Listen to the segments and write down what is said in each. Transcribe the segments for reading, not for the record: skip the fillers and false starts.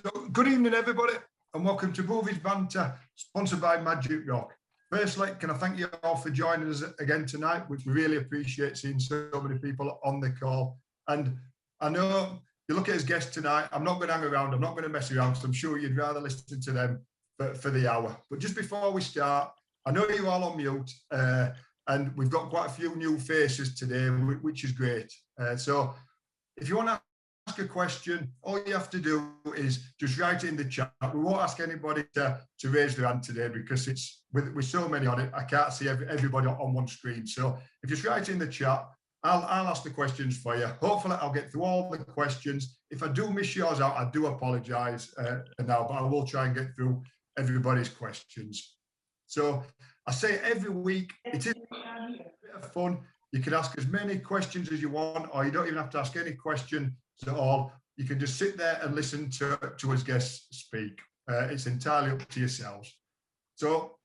So, good evening, everybody, and welcome to BOOTHY'S Banter, sponsored by Magic Rock. Firstly, can I thank you all for joining us again tonight, which we really appreciate seeing so many people on the call. And I know you look at his guests tonight, I'm not going to hang around, I'm not going to mess around, because I'm sure you'd rather listen to them for the hour. But just before we start, I know you're all on mute, and we've got quite a few new faces today, which is great. So if you want to ask a question, all you have to do is just write it in the chat. We won't ask anybody to raise their hand today because it's with so many on it, I can't see everybody on one screen. So if you just write it in the chat, I'll ask the questions for you. Hopefully I'll get through all the questions. If I do miss yours out, I do apologise now, but I will try and get through everybody's questions. So I say every week, it is a bit of fun. You can ask as many questions as you want, or you don't even have to ask any question at all. You can just sit there and listen to us guests speak. It's entirely up to yourselves. So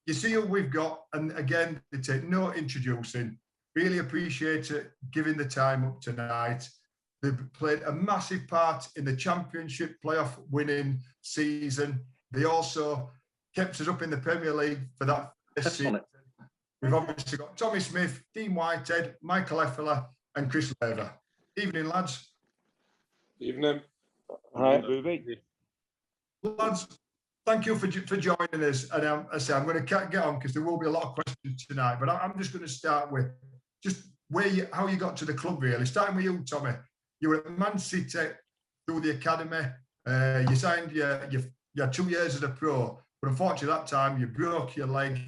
you see who we've got, and again, they take no introducing. Really appreciate it, giving the time up tonight. They've played a massive part in the championship playoff winning season. They also kept us up in the Premier League for that first season. We've obviously got Tommy Smith, Dean Whitehead, Michael Hefele, and Chris Löwe. Evening, lads. Evening. Hi, Booby. Lads, thank you for joining us. And I say I'm going to get on because there will be a lot of questions tonight. But I'm just going to start with just how you got to the club, really. Starting with you, Tommy. You were at Man City through the academy. You signed you had 2 years as a pro, but unfortunately that time you broke your leg.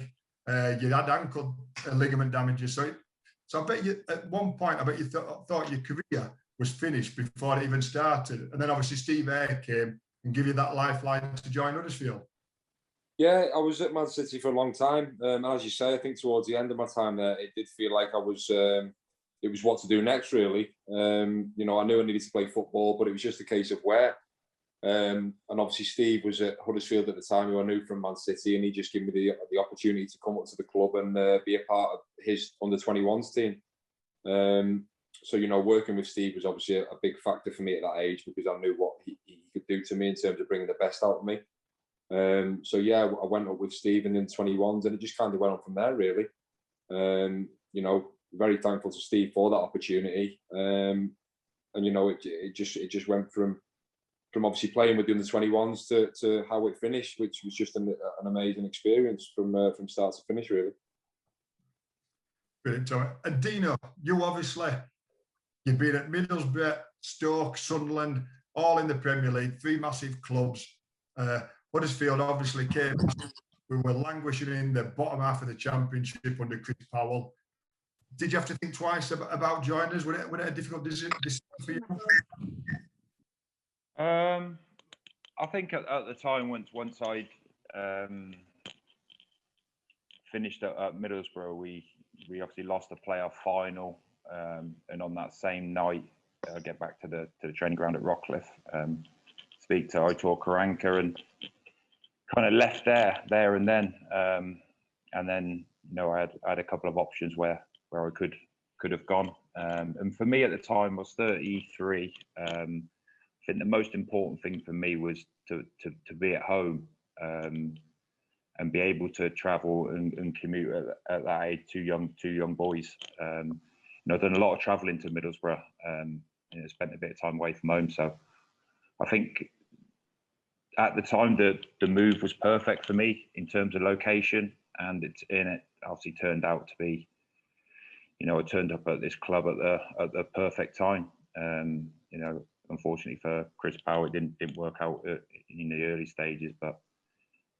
You had ankle ligament damages. So I bet you at one point, you thought your career was finished before it even started. And then obviously Steve Ayre came and gave you that lifeline to join Huddersfield. Yeah, I was at Man City for a long time. As you say, I think towards the end of my time there, it did feel like I was, it was what to do next, really. You know, I knew I needed to play football, but it was just a case of where. And obviously Steve was at Huddersfield at the time, who I knew from Man City, and he just gave me the opportunity to come up to the club and be a part of his under-21s team. So, you know, working with Steve was obviously a big factor for me at that age, because I knew what he could do to me in terms of bringing the best out of me. So, yeah, I went up with Steve in the 21s, and it just kind of went on from there, really. You know, very thankful to Steve for that opportunity. And, you know, it just went from obviously playing with the under-21s to how it finished, which was just an amazing experience from start to finish, really. Brilliant, Tommy. And Dino, you've been at Middlesbrough, Stoke, Sunderland, all in the Premier League, 3 massive clubs. Huddersfield obviously came. We were languishing in the bottom half of the Championship under Chris Powell. Did you have to think twice about joining us? Was it a difficult decision for you? I think at the time, once I'd finished at Middlesbrough, we obviously lost the playoff final, and on that same night, I get back to the training ground at Rockcliffe, speak to Aitor Karanka, and kind of left there and then. And then, you know, I had a couple of options where I could have gone. And for me at the time, I was 33. I think the most important thing for me was to be at home and be able to travel and commute at that age. Two young boys. You know, I've done a lot of travelling to Middlesbrough. You know, spent a bit of time away from home. So I think at the time the move was perfect for me in terms of location, and it obviously turned out to be. You know, I turned up at this club at the perfect time. You know. Unfortunately for Chris Powell, it didn't work out in the early stages, but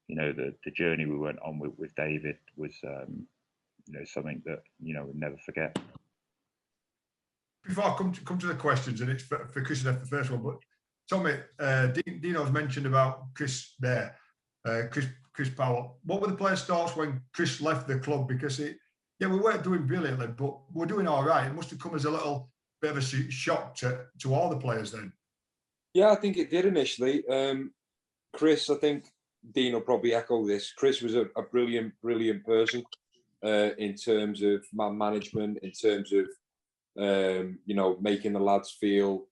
you know the journey we went on with David was you know, something that, you know, we'll never forget. Before I come to the questions, and it's for Chris the first one, but Tommy, Dino's mentioned about Chris there, Chris Powell. What were the players' thoughts when Chris left the club? Because we weren't doing brilliantly, but we're doing all right. It must have come as a little bit of a shock to all the players then. Yeah, I think it did initially. Chris, I think Dean will probably echo this. Chris was a brilliant person in terms of man management, in terms of you know, making the lads feel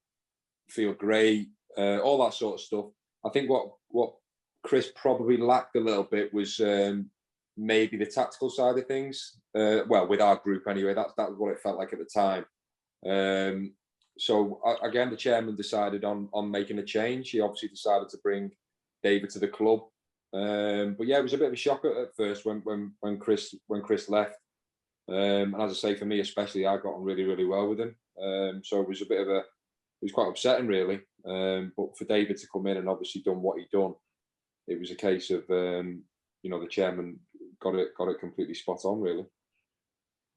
great, all that sort of stuff. I think what Chris probably lacked a little bit was maybe the tactical side of things. Well, with our group anyway, that was what it felt like at the time. So again, the chairman decided on making a change. He obviously decided to bring David to the club. But yeah, it was a bit of a shock at first when Chris left. And as I say, for me especially, I got on really, really well with him. So it was it was quite upsetting really. But for David to come in and obviously done what he'd done, it was a case of you know, the chairman got it completely spot on really.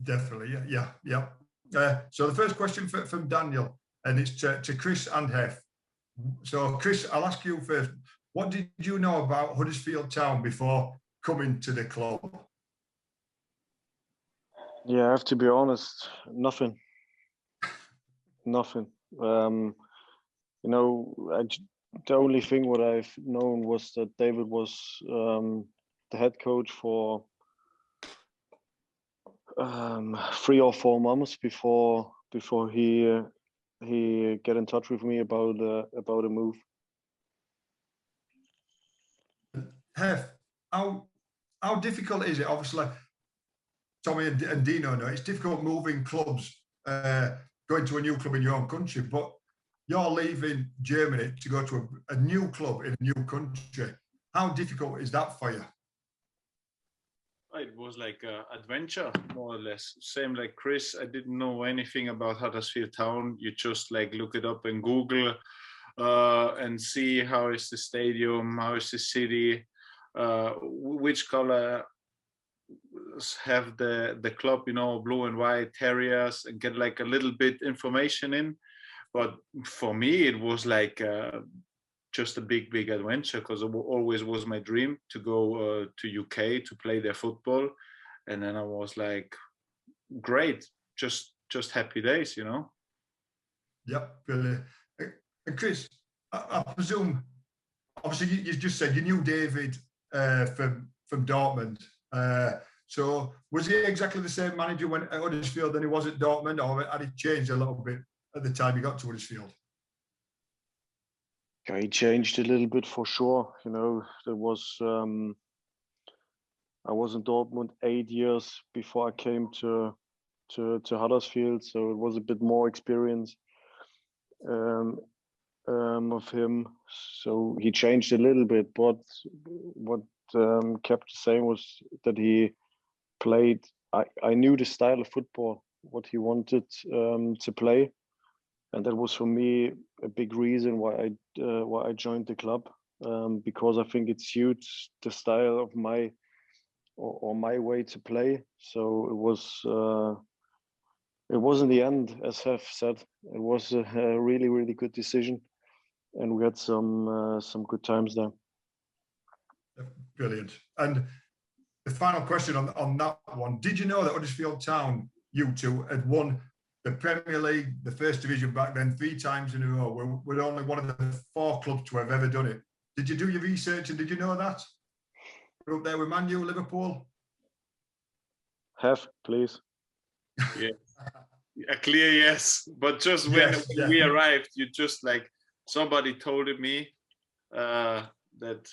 Definitely, yeah. So the first question from Daniel, and it's to Chris and Hef. So Chris, I'll ask you first. What did you know about Huddersfield Town before coming to the club? Yeah, I have to be honest, nothing. Nothing. You know, the only thing what I've known was that David was the head coach for 3 or 4 months before he get in touch with me about a move. Hef, how difficult is it? Obviously, Tommy and Dino know it's difficult moving clubs, going to a new club in your own country, but you're leaving Germany to go to a new club in a new country. How difficult is that for you? It was like an adventure, more or less. Same like Chris, I didn't know anything about Huddersfield Town. You just like look it up in Google and see how is the stadium, how is the city, which color have the club, you know, blue and white, terriers, and get like a little bit information in. But for me, it was like just a big adventure, because it always was my dream to go to UK to play their football. And then I was like, great, just happy days, you know. Yep, brilliant. And Chris, I presume, obviously you just said you knew David from Dortmund. So was he exactly the same manager when at Huddersfield than he was at Dortmund, or had he changed a little bit at the time he got to Huddersfield? Yeah, he changed a little bit for sure. You know, there was I was in Dortmund 8 years before I came to Huddersfield, so it was a bit more experience of him. So he changed a little bit, but what kept the same was that he played. I knew the style of football, what he wanted to play, and that was for me a big reason why I joined the club, because I think it suits the style of my way to play. So it was in the end, as Hef said, it was a really good decision, and we had some good times there. Brilliant. And the final question on that one, did you know that Huddersfield Town, you two, had won the Premier League, the first division back then, 3 times in a row? We're only one of the 4 clubs to have ever done it. Did you do your research and did you know that? We're up there with Man U, Liverpool? Hef, please. Yeah, a clear yes. But just when we arrived, you just like, somebody told me that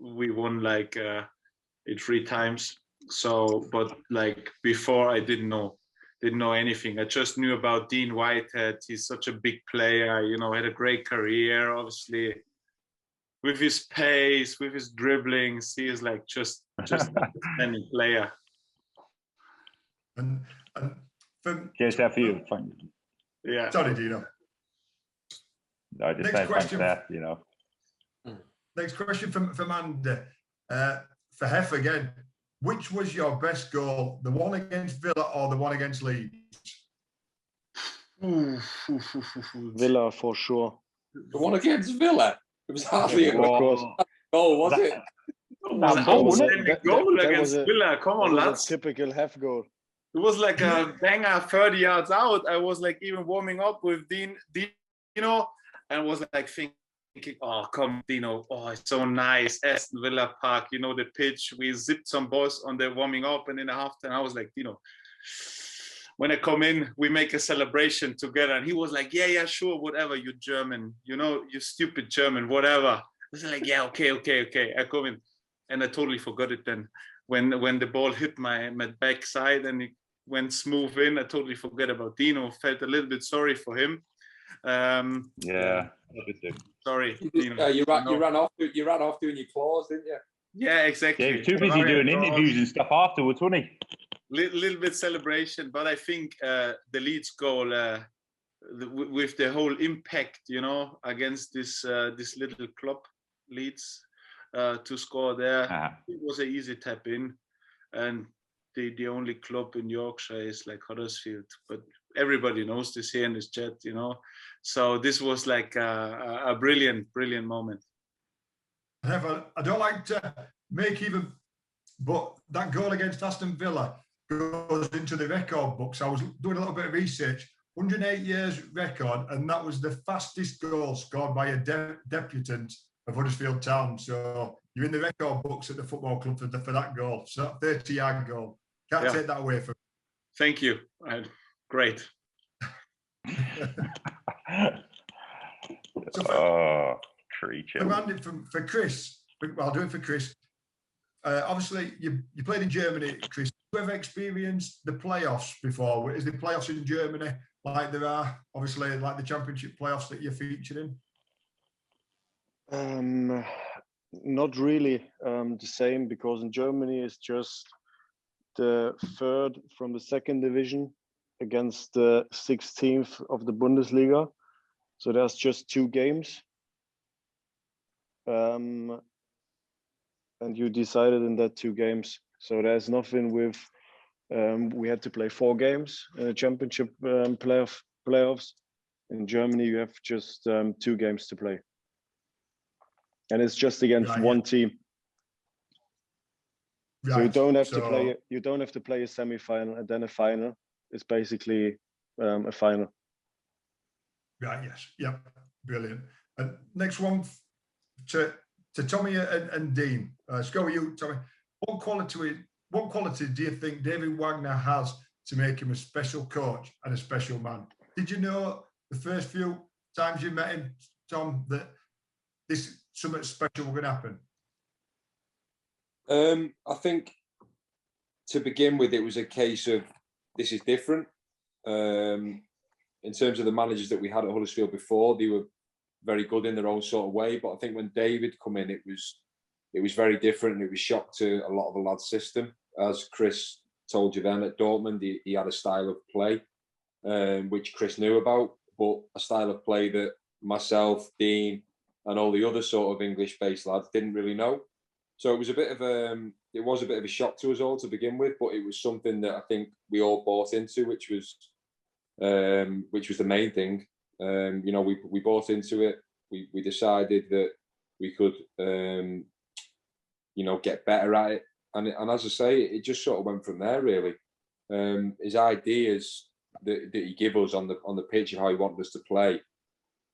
we won like it 3 times. So, but like before, I didn't know anything. I just knew about Dean Whitehead. He's such a big player, you know, had a great career, obviously, with his pace, with his dribblings. He is like just any player. And from Cheers for you. Yeah. Sorry, Dino. No, just saying thanks there, you know. Next question from Andy. For Hef again, which was your best goal? The one against Villa or the one against Leeds? Villa for sure. The one against Villa? It was hardly a goal. Oh, was it? Goal against Villa. Come on, lads. Typical Hef goal. It was like a banger 30 yards out. I was like even warming up with Dean, you know, and was like thinking, oh, come, Dino, oh, it's so nice. Aston Villa Park, you know, the pitch. We zipped some balls on the warming up, and in the halftime, I was like, Dino, when I come in, we make a celebration together. And he was like, yeah, sure, whatever, you German, you stupid German, whatever. I was like, yeah, okay. I come in, and I totally forgot it then. When the ball hit my backside and it went smooth in, I totally forget about Dino. Felt a little bit sorry for him. Yeah. Sorry, Dino. You ran off doing your claws, didn't you? Yeah, exactly. Yeah, he was too busy doing interviews and stuff afterwards, wasn't he? Little bit celebration, but I think the Leeds goal with the whole impact, against this little club, Leeds, to score there, it was an easy tap in, and the only club in Yorkshire is like Huddersfield, but everybody knows this here in this chat, So this was like a brilliant moment. I don't like to make even, but that goal against Aston Villa goes into the record books. I was doing a little bit of research, 108 years record, and that was the fastest goal scored by a debutant of Huddersfield Town. So you're in the record books at the football club for that goal. So that 30-yard goal. Can't take that away from me. Thank you. Great. Randy, for Chris, I'll do it for Chris. Obviously, you played in Germany, Chris. Have you ever experienced the playoffs before? Is the playoffs in Germany like there are, obviously, like the championship playoffs that you're featured in? Not really the same, because in Germany it's just the third from the second division against the 16th of the Bundesliga. So there's just 2 games. And you decided in that 2 games. So there's nothing with, we had to play 4 games in the championship playoffs. In Germany, you have just 2 games to play. And it's just against one team. Right. So you don't have to play. You don't have to play a semi-final and then a final. It's basically a final. Right. Yes. Yep. Brilliant. And next one to Tommy and Dean. Let's go with you, Tommy. What quality do you think David Wagner has to make him a special coach and a special man? Did you know the first few times you met him, Tom, that this something special was going to happen? I think to begin with, it was a case of this is different. In terms of the managers that we had at Huddersfield before, they were very good in their own sort of way. But I think when David come in, it was very different, and it was shock to a lot of the lads' system. As Chris told you then at Dortmund, he had a style of play which Chris knew about, but a style of play that myself, Dean, and all the other sort of English-based lads didn't really know. So it was a bit of a shock to us all to begin with, but it was something that I think we all bought into, which was the main thing. We bought into it. We decided that we could, get better at it, and as I say, it just sort of went from there. Really, his ideas that he gave us on the pitch of how he wanted us to play.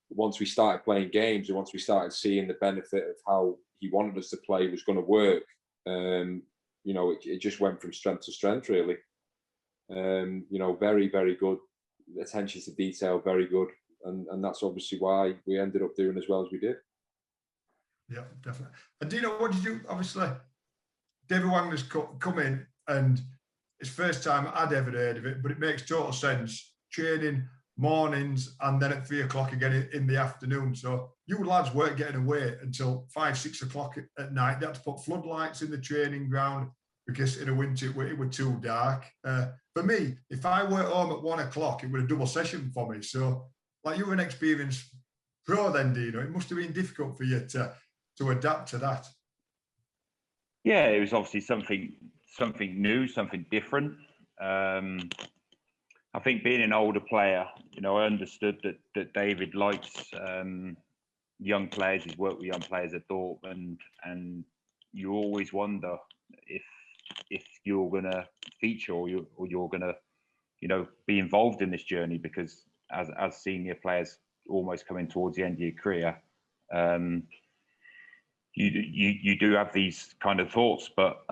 Once we started playing games, and once we started seeing the benefit of how he wanted us to play was going to work, it just went from strength to strength, really. Very, very good attention to detail, very good. And that's obviously why we ended up doing as well as we did. Yeah, definitely. And Dino, what did you, obviously, David Wagner's come in, and it's first time I'd ever heard of it, but it makes total sense. Training mornings and then at 3 o'clock again in the afternoon. So you lads weren't getting away until 5, 6 o'clock at night. They had to put floodlights in the training ground because in the winter it was too dark. For me, if I were home at 1 o'clock, it was a double session for me. So like, you were an experienced pro then, Dino. It must have been difficult for you to adapt to that. Yeah, it was obviously something new, something different. I think being an older player, I understood that David likes young players. He's worked with young players at Dortmund, and you always wonder if you're going to feature or you're going to, be involved in this journey, because as senior players almost coming towards the end of your career, you do have these kind of thoughts. But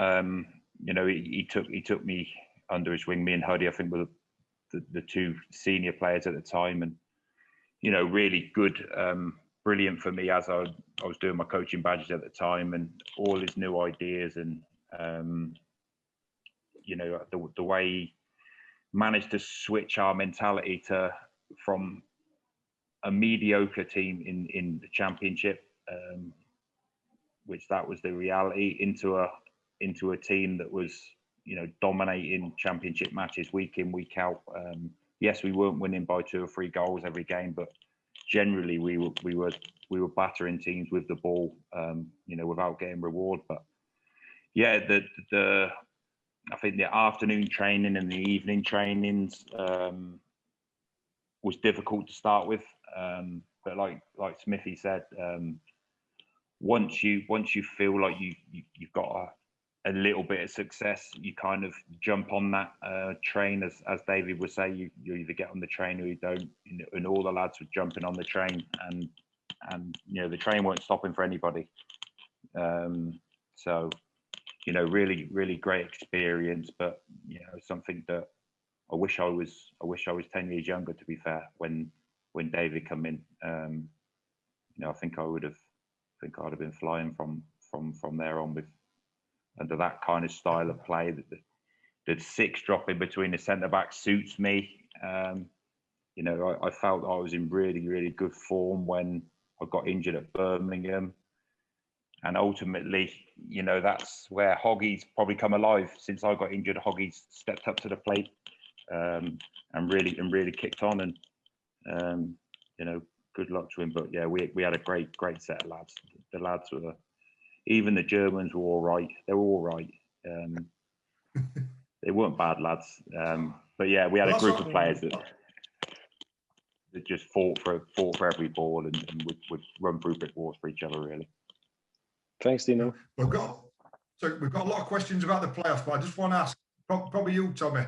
he took me under his wing. Me and Huddy, I think, were two senior players at the time, and really good, brilliant for me as I was doing my coaching badges at the time, and all his new ideas, and the way he managed to switch our mentality from a mediocre team in the Championship, which that was the reality, into a team that was dominating Championship matches week in, week out. Yes, we weren't winning by 2 or 3 goals every game, but generally we were battering teams with the ball, without getting reward. But yeah, I think the afternoon training and the evening trainings was difficult to start with, but like Smithy said, once you feel like you've got a little bit of success, you kind of jump on that train, as David would say. You either get on the train or you don't, and all the lads were jumping on the train, and the train weren't stopping for anybody. So really, really great experience, but something that I wish I was 10 years younger, to be fair, when David come in. I think I'd have been flying from there on with under that kind of style of play. The 6 dropping between the centre back suits me. I felt I was in really, really good form when I got injured at Birmingham. And ultimately, that's where Hoggy's probably come alive. Since I got injured, Hoggy's stepped up to the plate, and really kicked on. And good luck to him. But yeah, we had a great set of lads. The lads were, even the Germans were all right. They were all right. They weren't bad lads. But yeah, we had a group of players that just fought for every ball and would run through brick walls for each other, really. Thanks, Dino. We've got a lot of questions about the playoffs, but I just want to ask, probably you, Tommy,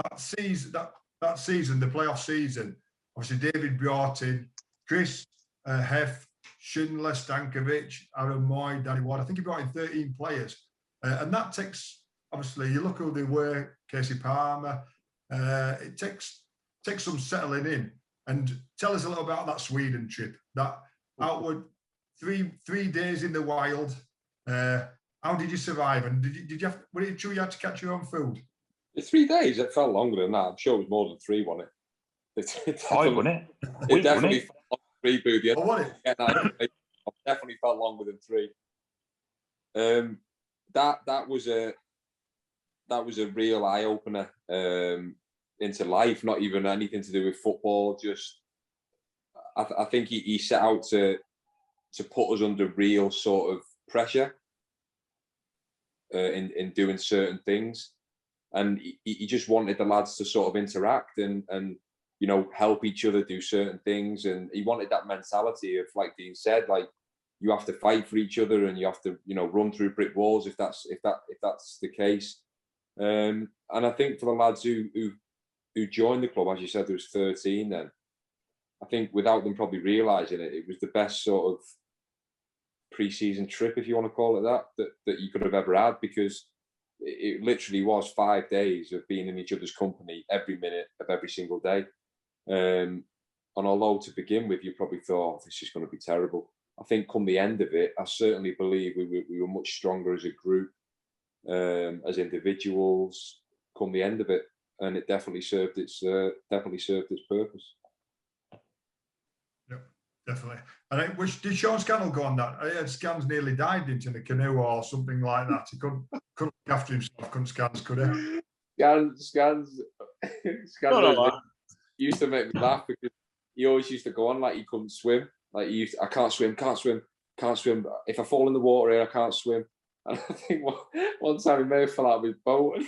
that season, the playoff season, obviously David brought in Chris, Hef, Schindler, Stankovic, Aaron Moy, Danny Ward. I think he brought in 13 players. And that takes, obviously, you look who they were, Casey Palmer. It takes some settling in. And tell us a little about that Sweden trip, that outward three days in the wild. How did you survive? And did you have, were it true you had to catch your own food? The 3 days, it felt longer than that. I'm sure it was more than 3, wasn't it? 5, wasn't it? It definitely felt like 3, Boothie. Oh, was it? I definitely felt longer than 3. That was a real eye opener into life. Not even anything to do with football. Just I think he set out to put us under real sort of pressure in doing certain things, and he just wanted the lads to sort of interact and help each other do certain things, and he wanted that mentality of, like Dean said, like, you have to fight for each other and you have to run through brick walls if that's the case. And I think for the lads who joined the club, as you said, there was 13 then. I think without them probably realising it, it was the best sort of pre-season trip, if you want to call it that you could have ever had, because it literally was 5 days of being in each other's company every minute of every single day. And although to begin with, you probably thought, this is going to be terrible. I think come the end of it, I certainly believe we were much stronger as a group, as individuals, come the end of it. And it definitely served its purpose. Definitely. And did Sean Scannell go on that? I heard Scans nearly died into the canoe or something like that. He couldn't look after himself, couldn't Scans, could he? Scans used to make me laugh because he always used to go on like he couldn't swim. Like I can't swim. If I fall in the water here, I can't swim. And I think one time he may have fell out of his boat.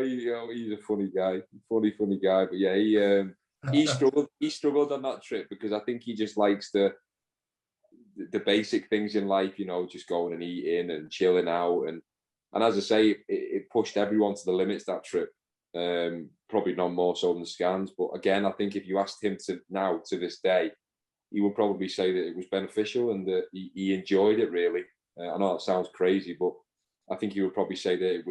He's a funny guy, funny guy. But yeah, he struggled on that trip because I think he just likes the basic things in life, just going and eating and chilling out. And as I say, it pushed everyone to the limits, that trip. Probably not more so than Scans, but again, I think if you asked him to this day, he would probably say that it was beneficial and that he enjoyed it really. I know it sounds crazy, but I think he would probably say that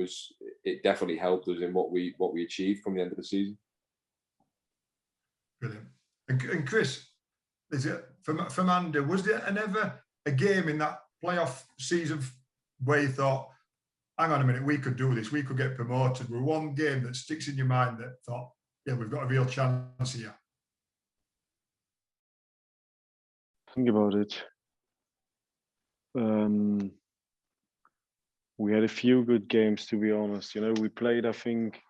it definitely helped us in what we achieved from the end of the season. Brilliant. And Chris, is it from Andy? Was there ever a game in that playoff season where you thought, hang on a minute, we could do this, we could get promoted? Was one game that sticks in your mind that thought, yeah, we've got a real chance here? Think about it. We had a few good games, to be honest. You know, we played, I think,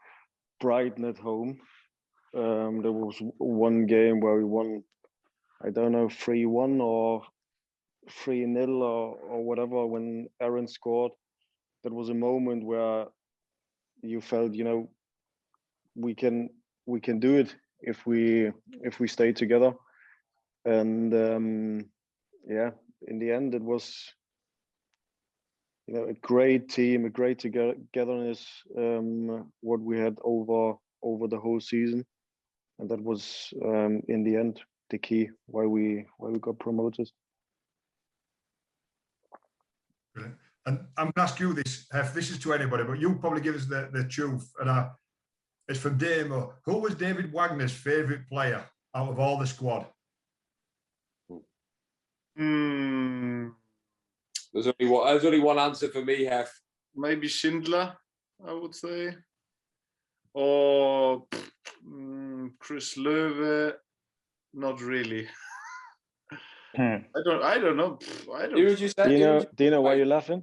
Brighton at home. There was one game where we won, I don't know, 3-1 or 3-0 or whatever, when Aaron scored. That was a moment where you felt, you know, we can do it if we stay together. And yeah, in the end, it was, you know, a great team, a great togetherness, what we had over the whole season, and that was in the end the key why we got promoted. Brilliant. And I'm going to ask you this, Hef, this is to anybody, but you'll probably give us the truth. And it's from Damo. Who was David Wagner's favourite player out of all the squad? There's only one answer for me, Hef. Maybe Schindler, I would say, or Chris Löwe. Not really. I don't know. Who would you say? Do you know why you're laughing?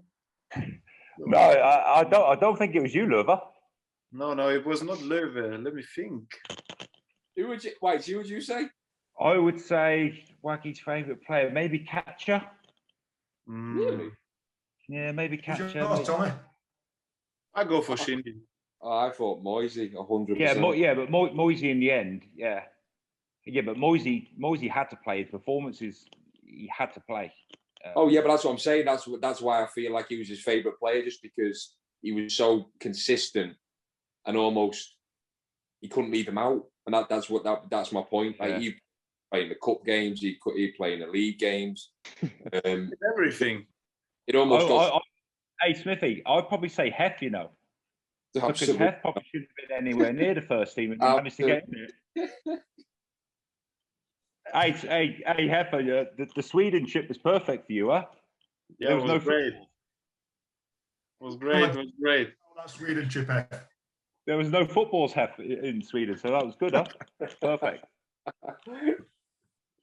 No, I don't think it was you, Löwe. No, it was not Löwe. Let me think. Who would you say? I would say Waggy's favourite player, maybe catcher. Really? Yeah, maybe catcher. Tommy? I go for Shindy. Oh, I thought Moisey, 100%. Yeah, but Moisey in the end, yeah, but Moisey had to play. His performances, he had to play. Oh yeah, but that's what I'm saying. That's why I feel like he was his favourite player, just because he was so consistent and almost he couldn't leave him out, and that's my point. Like, Yeah. he play in the cup games, he play in the league games, Everything. It almost got. Hey Smithy, I'd probably say Hef, you know, because Absolutely. Hef probably shouldn't have been anywhere near the first team and managed to get in it. Hey, Hef, the Sweden trip was perfect for you, huh? Yeah, There it was was no great. It was great. That Sweden trip, Hef. There was no footballs, Hef, in Sweden, so that was good, huh? Perfect.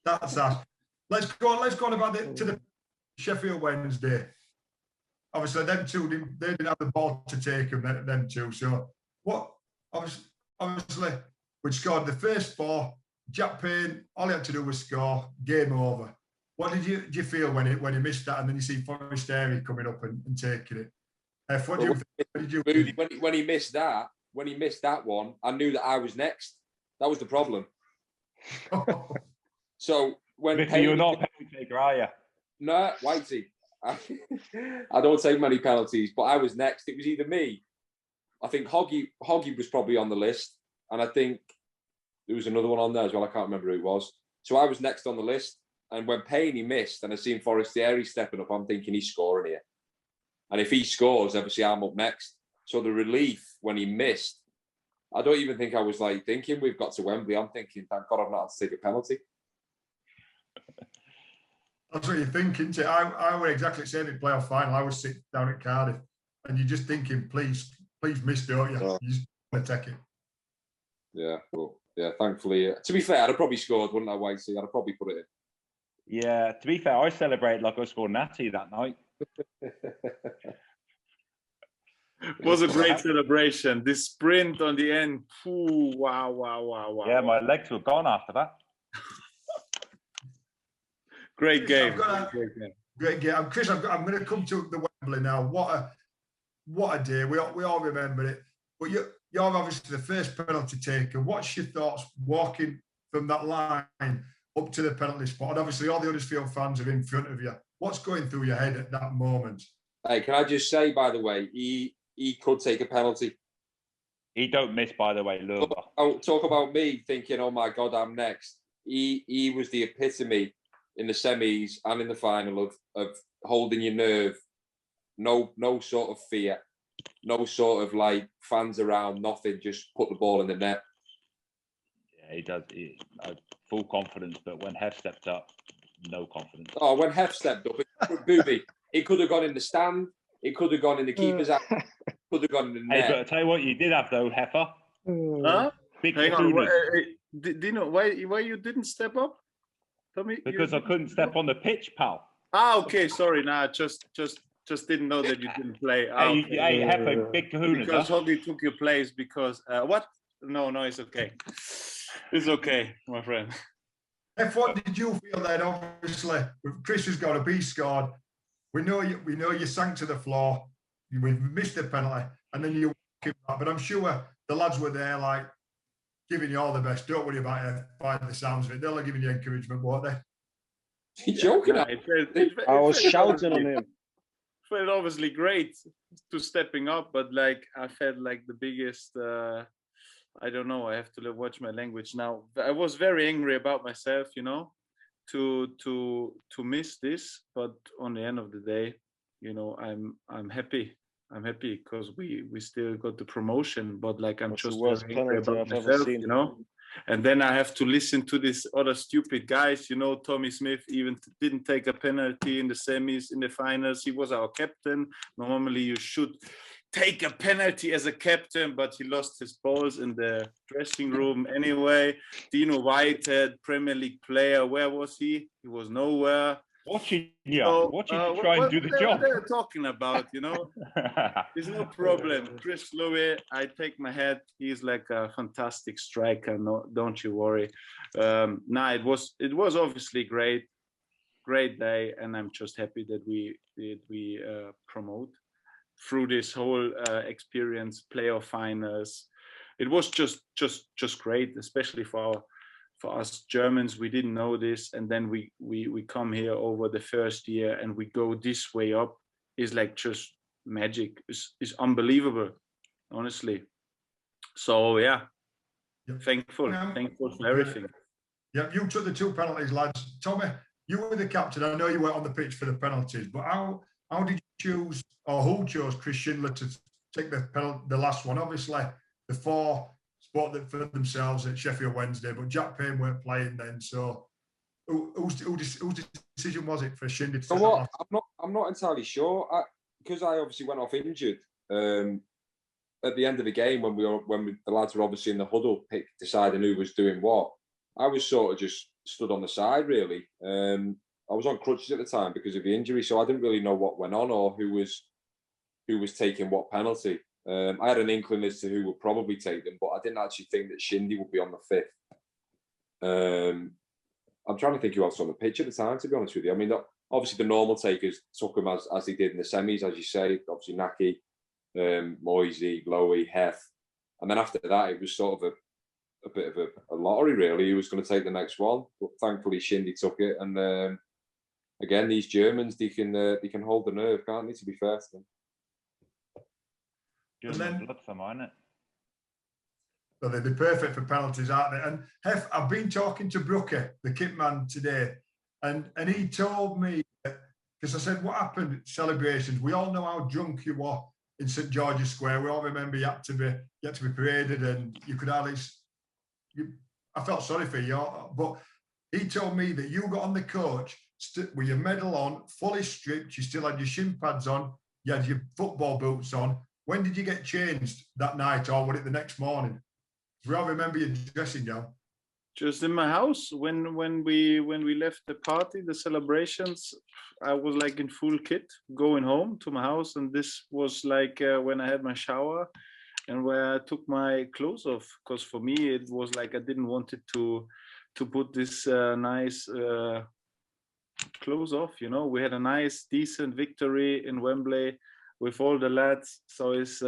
That's that. Let's go on about to the Sheffield Wednesday. Obviously, them two they didn't have the ball to take them two. So what? Obviously, we scored the first four. Jack Payne, all he had to do was score. Game over. What did you feel when he missed that, and then you see Forrest Airy coming up and taking it? What did you think? When he missed that one, I knew that I was next. That was the problem. So when You're not a penalty taker, are you? No, Whitey. I don't take many penalties, but I was next. It was either me. I think Hoggy was probably on the list, and I think there was another one on there as well. I can't remember who it was. So I was next on the list, and when Payne he missed, and I seen Forrest Airy stepping up, I'm thinking he's scoring here. And if he scores, obviously I'm up next. So the relief when he missed, I don't even think I was like thinking we've got to Wembley. I'm thinking, thank God I've not had to take a penalty. That's what you're thinking. I were exactly the same in playoff final. I was sitting down at Cardiff, and you're just thinking, please miss, don't you? You just want to take it. Yeah, well, yeah. Thankfully, to be fair, I'd have probably scored, wouldn't I, Whitey? I'd have probably put it in. Yeah, to be fair, I celebrated like I scored Natty that night. It was a great celebration. This sprint on the end. Ooh, wow. Yeah, my legs were gone after that. Great game. Great game. Chris, I'm going to come to the Wembley now. What a day. We all remember it. But you're obviously the first penalty taker. What's your thoughts walking from that line up to the penalty spot? And obviously all the Huddersfield fans are in front of you. What's going through your head at that moment? Hey, can I just say, by the way, he could take a penalty. He don't miss, by the way, Löwe. Talk about me thinking, oh my God, I'm next. He was the epitome in the semis and in the final of holding your nerve, no sort of fear. no sort of like fans around, nothing, just put the ball in the net. Yeah, he does. He had full confidence, but when Hef stepped up, no confidence. Oh, when Hef stepped up, Booby, it could have gone in the stand, it could have gone in the keeper's hand, could have gone in the net. Hey, but I tell you what, you did have though, Heffer. Huh? Big Hang on, kahunas. Dino, why you didn't step up? Tell me. Because I couldn't step on the pitch, pal. Ah, okay, sorry. Nah, just didn't know that you didn't play. Ah, Hey, okay. hey, Heffer, big kahunas. Because Huh? Hoggy took your place because what? No, it's okay. It's okay, my friend. What did you feel then? Obviously, Chris has got a B scored. We know you sank to the floor. We've missed the penalty, and then you walk back. But I'm sure the lads were there, like giving you all the best. Don't worry about it. By the sounds of it, they'll give you encouragement, won't they? You're joking. Yeah, I was shouting on him. Felt obviously great to stepping up, but like I felt like the biggest. I don't know. I have to watch my language now. I was very angry about myself, you know, to miss this. But on the end of the day, you know, I'm happy. I'm happy because we still got the promotion. But like I'm just the worst very angry penalty about I've ever myself, seen. you know. And then I have to listen to these other stupid guys, you know. Tommy Smith even didn't take a penalty in the semis, in the finals. He was our captain. Normally you should take a penalty as a captain, but he lost his balls in the dressing room anyway. Dino Whitehead, Premier League player, where was he? He was nowhere. Watching you, So, watching you try and do the job. What they're talking about, you know? There's no problem. Chris Löwe, I take my hat. He's like a fantastic striker. No, don't you worry. It was obviously great day, and I'm just happy that we promote through this whole experience, playoff finals. It was just great, especially for us Germans. We didn't know this, and then we come here over the first year and we go this way up. Is like just magic. It's unbelievable, honestly. So yeah, thankful for everything. Yeah, you took the 2 penalties, lads. Tommy, you were the captain. I know you weren't on the pitch for the penalties, but how did you choose, or who chose Chris Schindler to take the last one? Obviously, the 4 spot that for themselves at Sheffield Wednesday, but Jack Payne weren't playing then. So, whose decision was it for Shindy to? So what? I'm not entirely sure because I obviously went off injured at the end of the game when the lads were obviously in the huddle, deciding who was doing what. I was sort of just stood on the side really. I was on crutches at the time because of the injury, so I didn't really know what went on or who was taking what penalty. I had an inkling as to who would probably take them, but I didn't actually think that Shindy would be on the 5th. I'm trying to think who else on the pitch at the time, to be honest with you. I mean, obviously the normal takers took them as they did in the semis, as you say. Obviously Naki, Moisey, Löwe, Hef. And then after that, it was sort of a bit of a lottery, really. Who was going to take the next one? But thankfully, Shindy took it. And again, these Germans, they can hold the nerve, can't they, to be fair to them? So they're perfect for penalties, aren't they? And Hef, I've been talking to Brooker, the kit man, today, and he told me, because I said, what happened at celebrations? We all know how drunk you were in St George's Square. We all remember you had to be paraded, and you could hardly. I felt sorry for you, but he told me that you got on the coach with your medal on, fully stripped. You still had your shin pads on. You had your football boots on. When did you get changed that night, or was it the next morning? We all remember your dressing gown. Just in my house when we left the party, the celebrations, I was like in full kit going home to my house, and this was like when I had my shower and where I took my clothes off, because for me it was like I didn't want it to put this nice clothes off. You know, we had a nice decent victory in Wembley with all the lads, so it's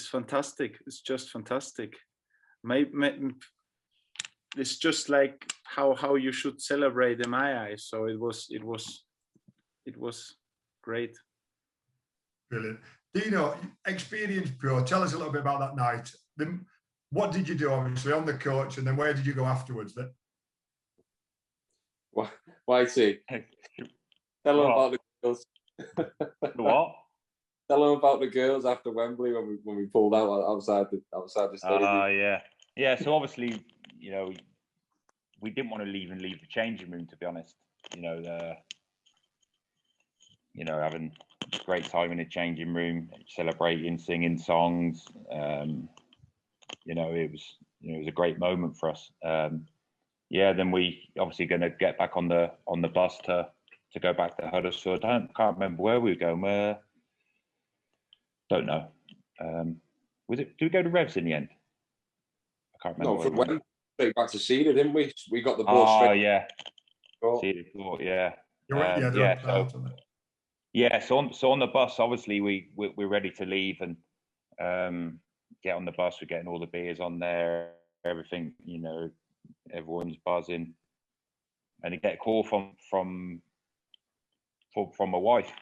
fantastic. It's just fantastic. It's just like how you should celebrate in my eyes. So it was great. Brilliant. Dino, experienced pro, tell us a little bit about that night. What did you do, obviously, on the coach, and then where did you go afterwards? Why see? Tell them about the girls. What? Tell them about the girls after Wembley when we pulled out outside the stadium. Yeah. So obviously, you know, we didn't want to leave the changing room, to be honest. Having a great time in the changing room, celebrating, singing songs. It was a great moment for us. Then we obviously going to get back on the bus to go back to Huddersfield. Can't remember where we were going. Don't know. Did we go to Revs in the end? I can't remember. No, from Wembley straight back to Cedar, didn't we? We got the bus straight. Oh yeah. Cedar Court, yeah. So on the bus, obviously we're ready to leave and get on the bus. We're getting all the beers on there, everything. Everyone's buzzing, and I get a call from my wife.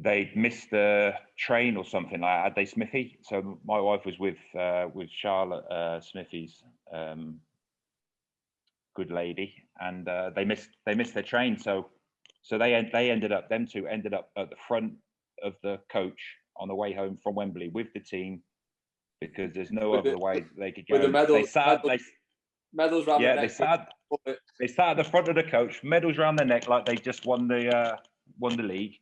They missed the train or something like that. Had they, Smithy? So my wife was with Charlotte, Smithy's good lady, and they missed their train. So them two ended up at the front of the coach on the way home from Wembley with the team, because there's no other way they could go. With the medals around the neck. They sat at the front of the coach, medals around their neck, like they just won the league.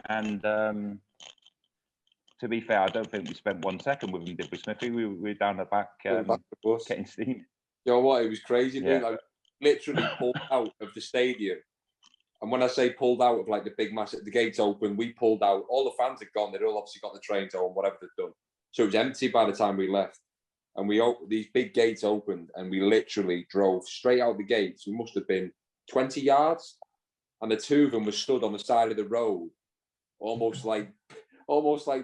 And to be fair, I don't think we spent 1 second with them, did we, Smithy? We were down the back getting steam. You know what? It was crazy, dude. I literally pulled out of the stadium. And when I say pulled out of like the big mass, the gates open, we pulled out. All the fans had gone. They'd all obviously got the trains home, whatever they'd done. So it was empty by the time we left. And these big gates opened, and we literally drove straight out the gates. We must have been 20 yards. And the two of them were stood on the side of the road, almost like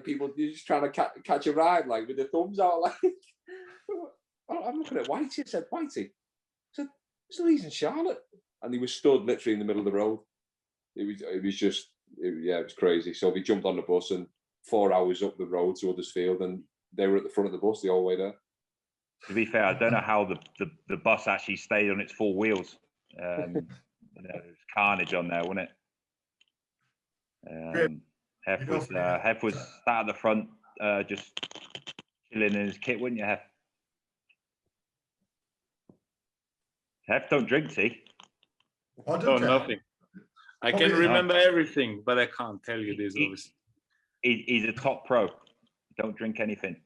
people just trying to catch a ride, like with their thumbs out. Like, I'm looking at Whitey. I said, Whitey, it's Louise and Charlotte. And he was stood literally in the middle of the road. It was crazy. So we jumped on the bus, and 4 hours up the road to Huddersfield, and they were at the front of the bus the whole way there. To be fair, I don't know how the bus actually stayed on its four wheels. There was carnage on there, wasn't it? Hef was sat at the front, just chilling in his kit, wouldn't you, Hef? Hef don't drink, see? Oh, nothing. I can remember everything, but I can't tell you this, obviously. He's a top pro. Don't drink anything.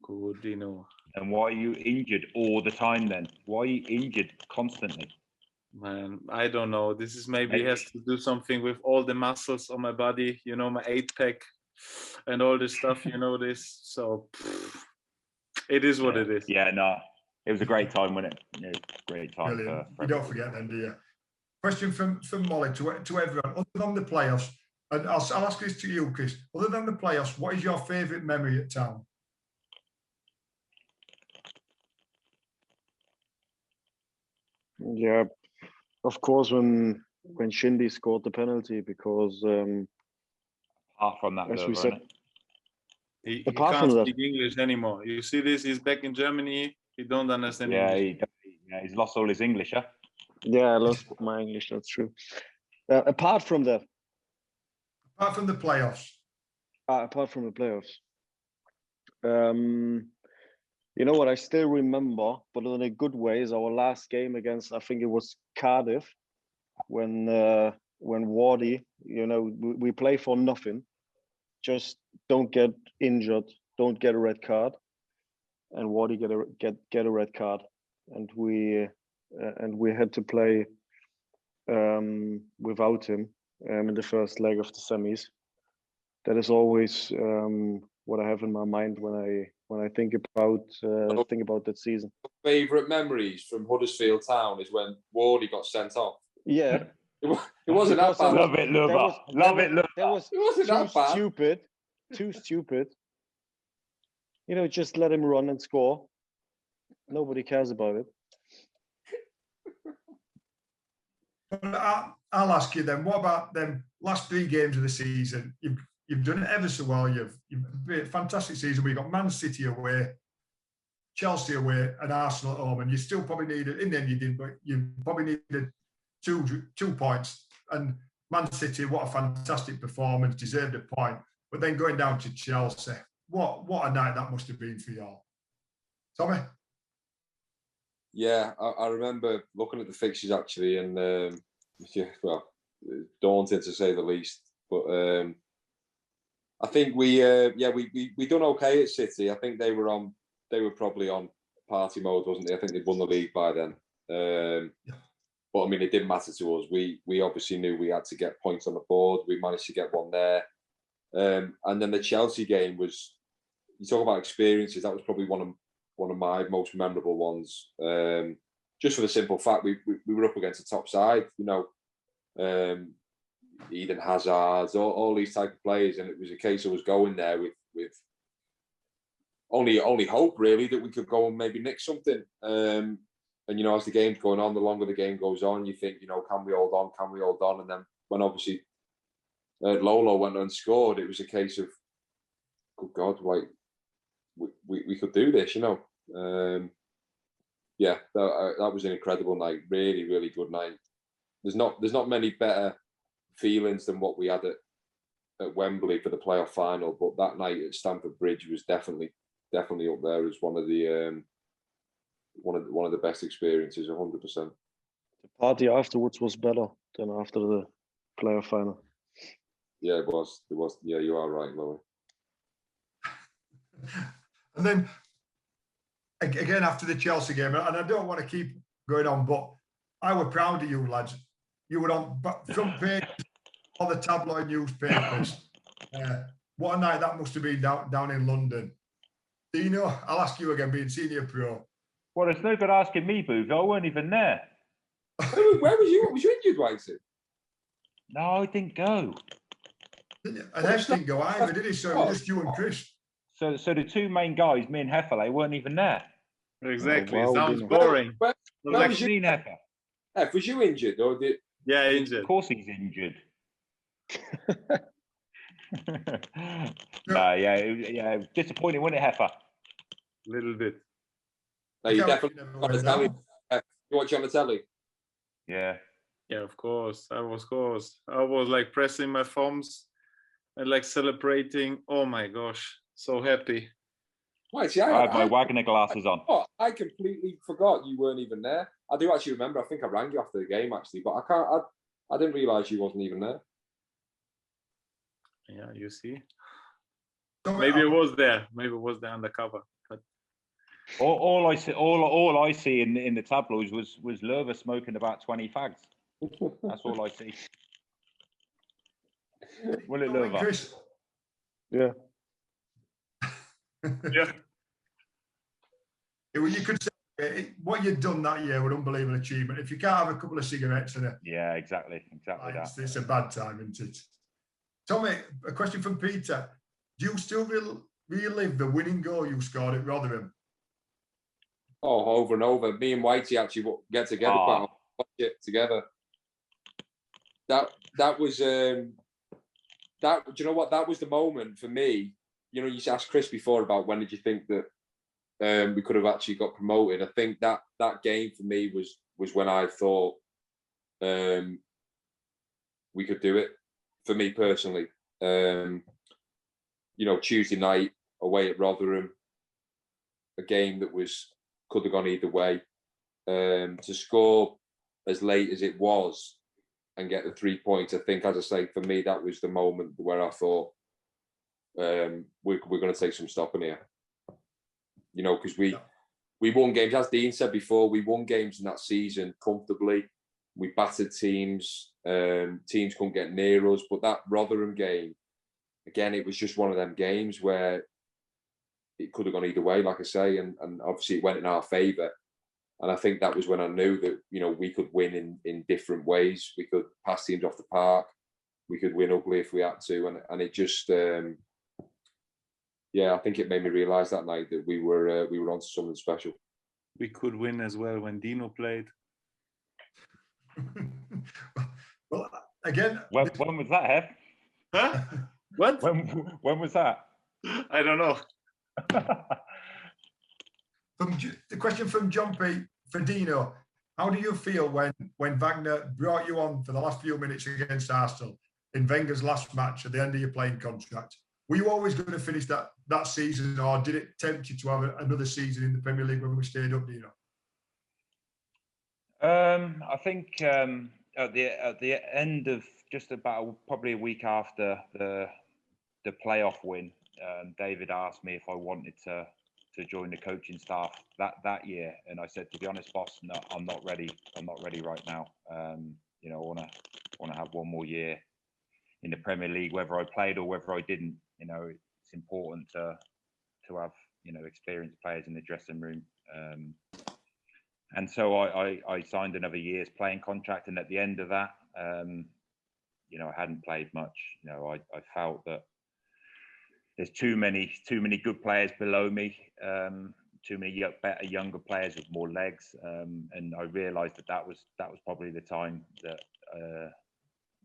Good, you know. And why are you injured all the time then? Why are you injured constantly? Man, I don't know. This is maybe has to do something with all the muscles on my body, my 8-pack and all this stuff, this. So it is what it is. Yeah, no. It was a great time, wasn't it? Yeah, great time. You don't forget then, do you? Question from Molly to everyone. Other than the playoffs, and I'll ask this to you, Chris. Other than the playoffs, what is your favourite memory at town? Yeah, of course, when Shindy scored the penalty, because apart from that, as we said, he can't speak English anymore. You see this? He's back in Germany. He don't understand English. He's lost all his English, huh? Yeah, I lost my English. That's true. Apart from the playoffs. Apart from the playoffs. You know what I still remember, but in a good way, is our last game against, I think it was Cardiff, when Wardy, we play for nothing, just don't get injured, don't get a red card, and Wardy get a red card, and we had to play without him in the first leg of the semis. That is always what I have in my mind when I think about that season. Favourite memories from Huddersfield Town is when Wardy got sent off. Yeah, it wasn't that bad. Love it, Löwe. It wasn't that bad. Too stupid. Just let him run and score. Nobody cares about it. I'll ask you then. What about them last 3 games of the season? You've done it ever so well. You've been a fantastic season. We got Man City away, Chelsea away, and Arsenal at home, and you still probably needed. In the end, you did, but you probably needed two points. And Man City, what a fantastic performance, deserved a point. But then going down to Chelsea, what a night that must have been for you all. Tommy? Yeah, I remember looking at the fixtures actually, and yeah, well, daunting to say the least. But I think we done okay at City. I think they were probably on party mode, wasn't they? I think they'd won the league by then. But I mean, it didn't matter to us. We obviously knew we had to get points on the board. We managed to get one there. And then the Chelsea game was, you talk about experiences, that was probably one of my most memorable ones. Just for the simple fact we were up against a top side, you know, Eden Hazard, all these type of players, and it was a case of us going there with only hope really that we could go and maybe nick something. And you know, as the game's going on, the longer the game goes on, you think, you know, can we hold on? Can we hold on? And then when obviously Lolo went and scored, it was a case of, good God, like we could do this, you know. Yeah, that was an incredible night. Really, really good night. There's not many better feelings than what we had at Wembley for the playoff final, but that night at Stamford Bridge was definitely up there as one of the best experiences, 100%. The party afterwards was better than after the playoff final. Yeah, it was. Yeah, you are right, Löwe. And then again after the Chelsea game, and I don't want to keep going on, but I were proud of you lads. You were on front page of the tabloid newspapers. What a night that must have been down in London. Dino, I'll ask you again, being senior pro. Well, it's no good asking me, Booth. I weren't even there. Where was you? Was you injured, Whitey? No, I didn't go. And Hesh didn't go either, did he? So it was just you and Chris. So the two main guys, me and Hefele, weren't even there. Exactly. Oh, wow, Sounds boring. Where Like was you? Hefele. Was you injured or did? Yeah, injured. Of course he's injured. Yeah, disappointing, wasn't it, Hefele? A little bit. No, you definitely on the telly. You watch on the telly? Yeah. Yeah, of course. I was like pressing my thumbs and like celebrating. Oh my gosh, so happy. Right, see, I had my Wagner glasses on. I completely forgot you weren't even there. I do actually remember. I think I rang you after the game actually, but I didn't realise you wasn't even there. Yeah, you see. Maybe it was there. Maybe it was there undercover. But All I see in the tabloids was Löwe smoking about 20 fags. That's all I see. Will it, Löwe? Chris? Yeah. yeah, You could say what you'd done that year was an unbelievable achievement. If you can't have a couple of cigarettes and Exactly that. It's a bad time, isn't it? Tommy, a question from Peter. Do you still relive the winning goal you scored at Rotherham? Oh, over and over. Me and Whitey actually get together quite often, watch it together. That was do you know what? That was the moment for me. You know, you asked Chris before about when did you think that we could have actually got promoted. I think that game for me was when I thought we could do it. For me personally, you know, Tuesday night away at Rotherham, a game that could have gone either way. To score as late as it was and get the 3 points, I think, as I say, for me, that was the moment where I thought we're going to take some stopping here. You know, because we won games, as Dean said before, we won games in that season comfortably. We battered teams. Teams couldn't get near us. But that Rotherham game, again, it was just one of them games where it could have gone either way, like I say, and obviously it went in our favour. And I think that was when I knew that, you know, we could win in different ways. We could pass teams off the park. We could win ugly if we had to. And it just, I think it made me realise that night that we were onto something special. we could win as well when Dino played. Well, again, when was that, Hef? Huh? What? When was that? I don't know. The question from John P. for Dino. How do you feel when Wagner brought you on for the last few minutes against Arsenal in Wenger's last match at the end of your playing contract? Were you always going to finish that season, or did it tempt you to have another season in the Premier League when we stayed up, do you know? I think at the end of just about probably a week after the playoff win, David asked me if I wanted to join the coaching staff that year, and I said, to be honest, boss, no, I'm not ready. I'm not ready right now. You know, I want to have one more year in the Premier League, whether I played or whether I didn't. You know, it's important to have, you know, experienced players in the dressing room. And so I signed another year's playing contract, and at the end of that, you know, I hadn't played much. You know, I felt that there's too many good players below me, too many better younger players with more legs, and I realised that was probably the time that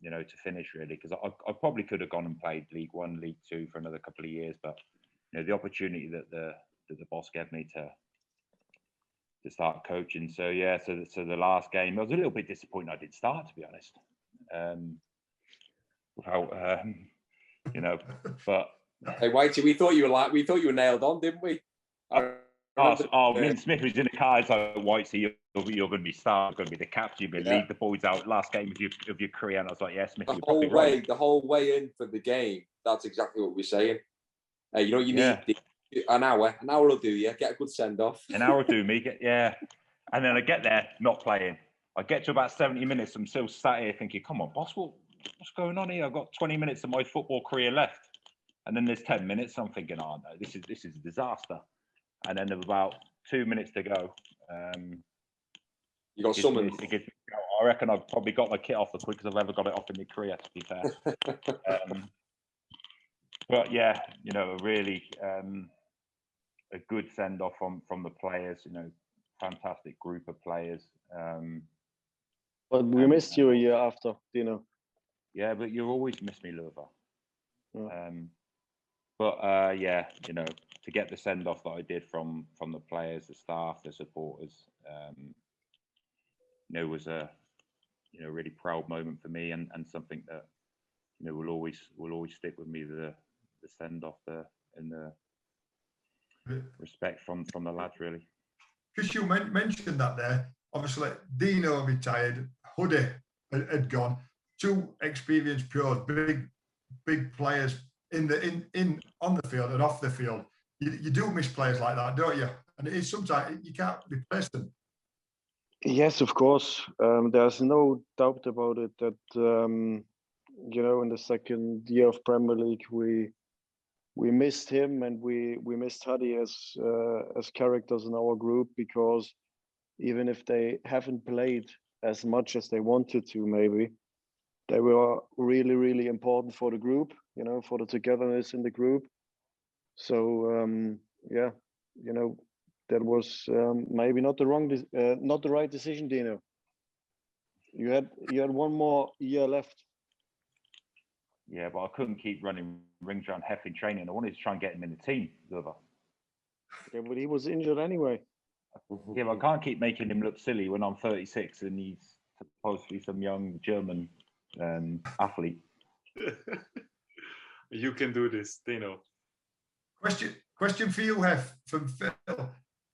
you know, to finish, really, because I probably could have gone and played League One, League Two for another couple of years, but you know, the opportunity that the boss gave me to start coaching. So yeah, so the last game, I was a little bit disappointed I didn't start, to be honest. Without you know, but hey, Whitey, we thought you were nailed on, didn't we? Me and Smith was in the car. It's like, Whitey, you're going to be star, you're going to be the captain, you're going to lead the boys out last game of your career. And I was like, yeah, Smith, you're probably right. The whole way in for the game, that's exactly what we're saying. Hey, you know what you need? An hour will do you. Get a good send off. An hour will do me. And then I get there, not playing. I get to about 70 minutes. I'm still sat here thinking, come on, boss, what's going on here? I've got 20 minutes of my football career left. And then there's 10 minutes. I'm thinking, oh no, this is a disaster. And then there's about 2 minutes to go. You got summoned. I reckon I've probably got my kit off the quickest I've ever got it off in my career, to be fair. But yeah, you know, really a good send off from the players. You know, fantastic group of players. But we missed you a year after, Dino. Yeah, but you always miss me, Löwe. Yeah. Yeah, you know, to get the send off that I did from the players, the staff, the supporters, you know, was a really proud moment for me, and something that, you know, will always stick with me. The send off and the respect from the lads, really. Because you mentioned that there, obviously Dino retired, Huddy had gone, two experienced pros, big players on the field and off the field. You do miss players like that, don't you? And it is sometimes you can't replace them. Yes, of course. There's no doubt about it that you know, in the second year of Premier League, we missed him, and we missed Huddy as characters in our group, because even if they haven't played as much as they wanted to, maybe they were really, really important for the group, you know, for the togetherness in the group. So yeah, you know, that was maybe not the right decision, Dino. You had one more year left. Yeah, but I couldn't keep running rings around Hefele training. I wanted to try and get him in the team, Löwe. Yeah, but he was injured anyway. Yeah, but I can't keep making him look silly when I'm 36 and he's supposed to be some young German athlete. You can do this, Dino. Question for you, Hef, from Phil.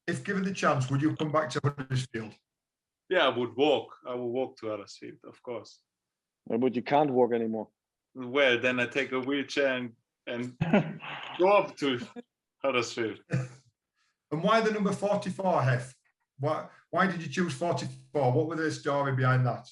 If given the chance, would you come back to Huddersfield? Yeah, I would walk. I would walk to Huddersfield, of course. Yeah, but you can't walk anymore. Well, then I take a wheelchair and go up to Huddersfield. And why the number 44, Hef? Why did you choose 44? What was the story behind that?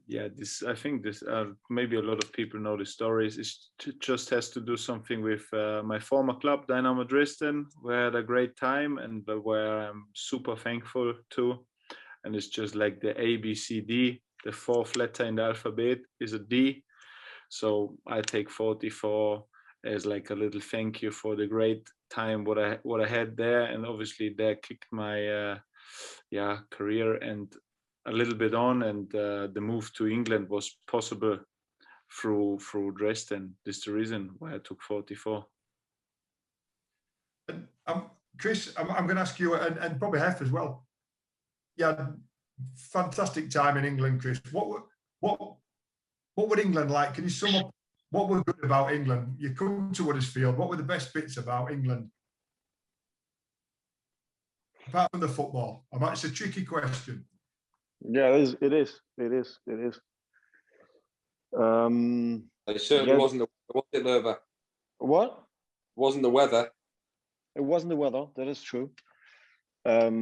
Yeah, I think this maybe a lot of people know the stories. It just has to do something with my former club, Dynamo Dresden, where I had a great time and where I'm super thankful to. And it's just like the A, B, C, D. The fourth letter in the alphabet is a D. So I take 44 as like a little thank you for the great time what I had there, and obviously that kicked my career and a little bit on, and the move to England was possible through Dresden. This is the reason why I took 44. And Chris, I'm going to ask you, and probably Hef as well. you had fantastic time in England, Chris. What would England like? Can you sum up what were good about England? You come to Huddersfield. What were the best bits about England? Apart from the football. It's a tricky question. Yeah, it is. It certainly wasn't the Löwe. What? It wasn't the weather. It wasn't the weather. That is true. But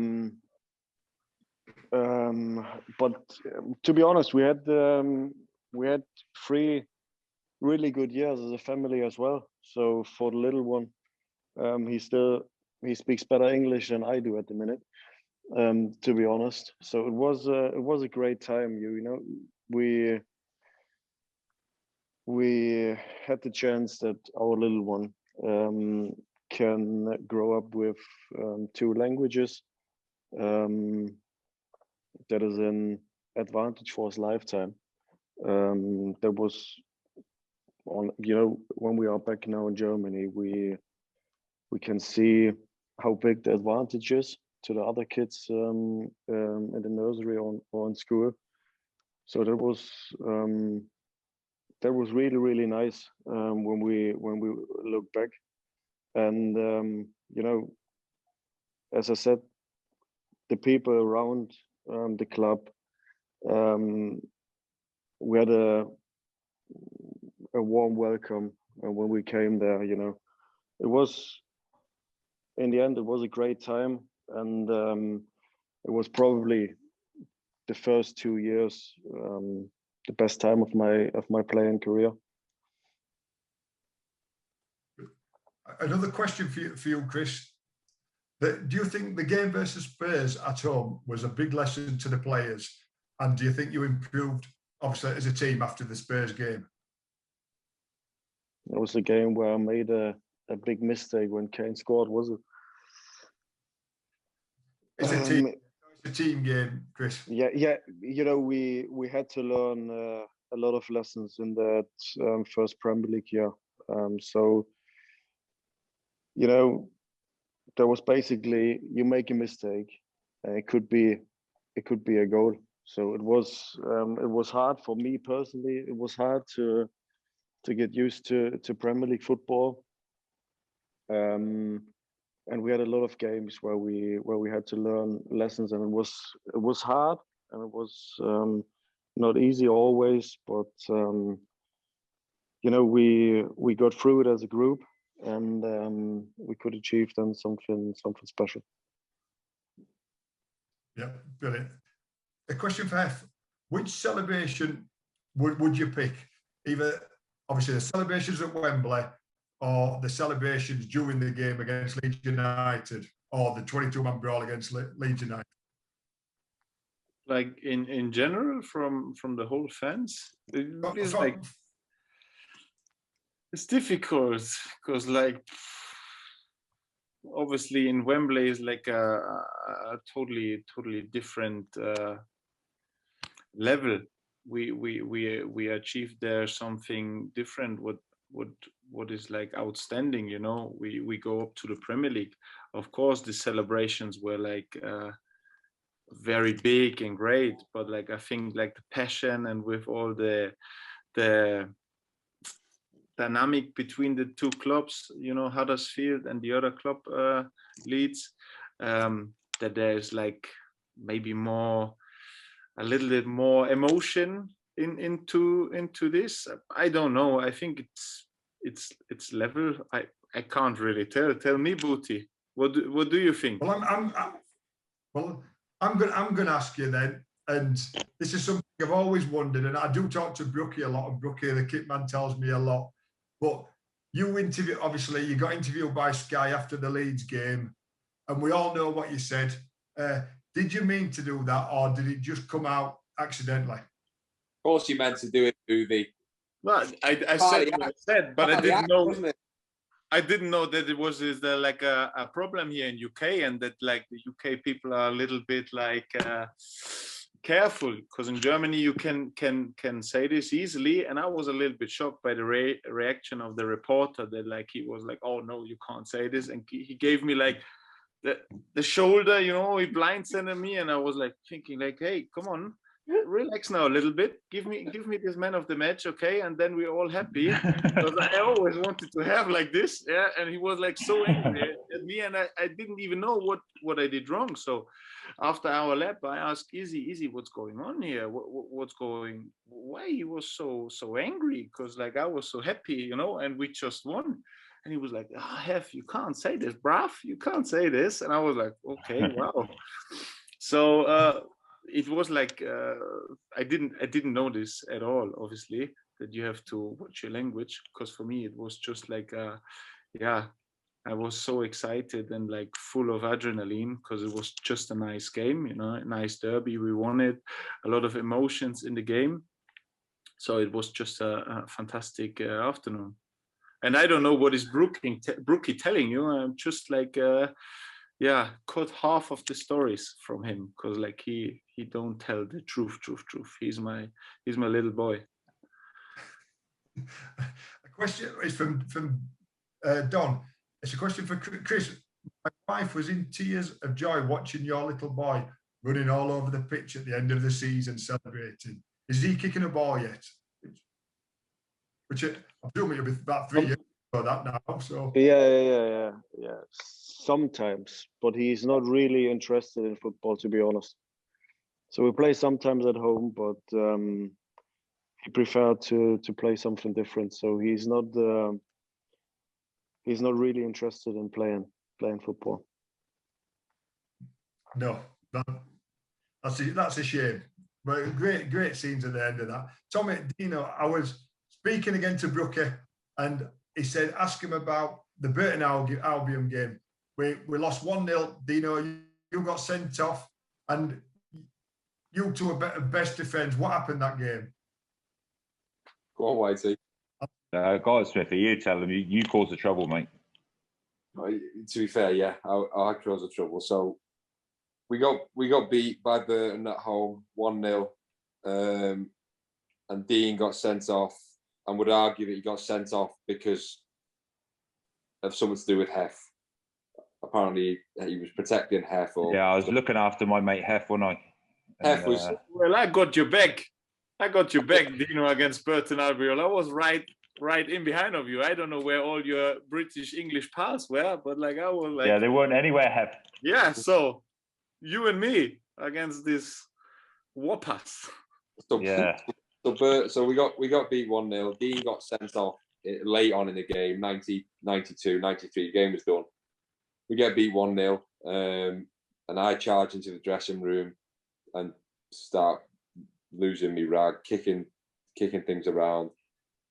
to be honest, we had 3 really good years as a family as well. So for the little one, he speaks better English than I do at the minute. To be honest, so it was a great time. You know, we had the chance that our little one can grow up with 2 languages. That is an advantage for his lifetime. That was on, you know, when we are back now in Germany, we can see how big the advantage is to the other kids in the nursery or in school. So that was really, really nice when we look back. And you know, as I said, the people around the club, we had a warm welcome when we came there. You know, it was, in the end, it was a great time, and it was probably the first 2 years the best time of my playing career. Another question for you, Chris. Do you think the game versus Spurs at home was a big lesson to the players? And do you think you improved, obviously, as a team after the Spurs game? It was a game where I made a big mistake when Kane scored, was it? It's a team game, Chris. Yeah. You know, we had to learn a lot of lessons in that first Premier League year. So, you know, there was basically, you make a mistake, and it could be a goal. So it was hard for me personally. It was hard to get used to Premier League football. And we had a lot of games where we had to learn lessons, and it was hard, and it was not easy always, but you know, we got through it as a group, and we could achieve then something special. Yeah, brilliant. A question for Hef: which celebration would you pick? Either obviously the celebrations at Wembley, or the celebrations during the game against Leeds United, or the 22-man brawl against Leeds United? Like in general, from the whole fans, it's like, it's difficult because, like, obviously in Wembley is like a totally different level. We achieved there something different. What is like outstanding, you know. We go up to the Premier League. Of course, the celebrations were like very big and great, but like I think like the passion, and with all the dynamic between the 2 clubs, you know, Huddersfield and the other club, Leeds, that there's like maybe a little bit more emotion into this. I don't know. I think it's level. I can't really tell. Tell me, Booty, what do you think? Well, I'm going to ask you then, and this is something I've always wondered, and I do talk to Brookie a lot, and Brookie, the kit man, tells me a lot. But you got interviewed by Sky after the Leeds game, and we all know what you said. Did you mean to do that, or did it just come out accidentally? Of course you meant to do it, Boothie. Well, I said what I said, but I didn't know that it was like a problem here in UK, and that like the UK people are a little bit like careful, because in Germany you can say this easily. And I was a little bit shocked by the reaction of the reporter, that like he was like, oh no, you can't say this, and he gave me like the shoulder, you know, he blindsided me, and I was like thinking like, hey, come on, relax now a little bit. Give me this man of the match, okay? And then we're all happy. Because I always wanted to have like this, yeah. And he was like so angry at me, and I didn't even know what I did wrong. So after our lap, I asked Izzy, what's going on here? What's going? Why he was so angry? Because like I was so happy, you know, and we just won. And he was like, Hef, you can't say this, bruv. You can't say this. And I was like, okay, wow. So it was like I didn't know this at all, obviously, that you have to watch your language. Because for me, it was just like, yeah, I was so excited and like full of adrenaline because it was just a nice game, you know, a nice derby. We won it, a lot of emotions in the game. So it was just a fantastic afternoon. And I don't know what is Brookie telling you. I'm just like, yeah, caught half of the stories from him because like he don't tell the truth. He's my little boy. A question is from Don. It's a question for Chris. My wife was in tears of joy watching your little boy running all over the pitch at the end of the season celebrating. Is he kicking a ball yet? Which I'm assuming it'll be about 3 years ago that now. So yeah. Sometimes, but he's not really interested in football, to be honest. So we play sometimes at home, but he preferred to play something different. So he's not really interested in playing football. No, that's a shame. But great scenes at the end of that. Tommy, Dino, I was speaking again to Brookie, and he said, ask him about the Burton Albion game. We lost 1-0. Dino, you got sent off, and you two were best defence. What happened that game? Go on, Whitey. Go on, Smithy. You tell them. You caused the trouble, mate. To be fair, yeah, I caused the trouble. So we got beat by Burton at home 1-0, and Dean got sent off, and would argue that he got sent off because of something to do with Hef. Apparently, he was protecting Hef. Yeah, I was looking after my mate Hef, wasn't I? Hef was. Well, I got your back. Dino, against Burton Albion. I was right in behind of you. I don't know where all your British English pals were, but like I was like. Yeah, they weren't anywhere, Hef. Yeah, so you and me against this whoppers. So, yeah. So we got beat 1-0. Dean got sent off late on in the game, 90, 92, 93. The game was done. We get beat 1-0, and I charge into the dressing room and start losing me rag, kicking things around.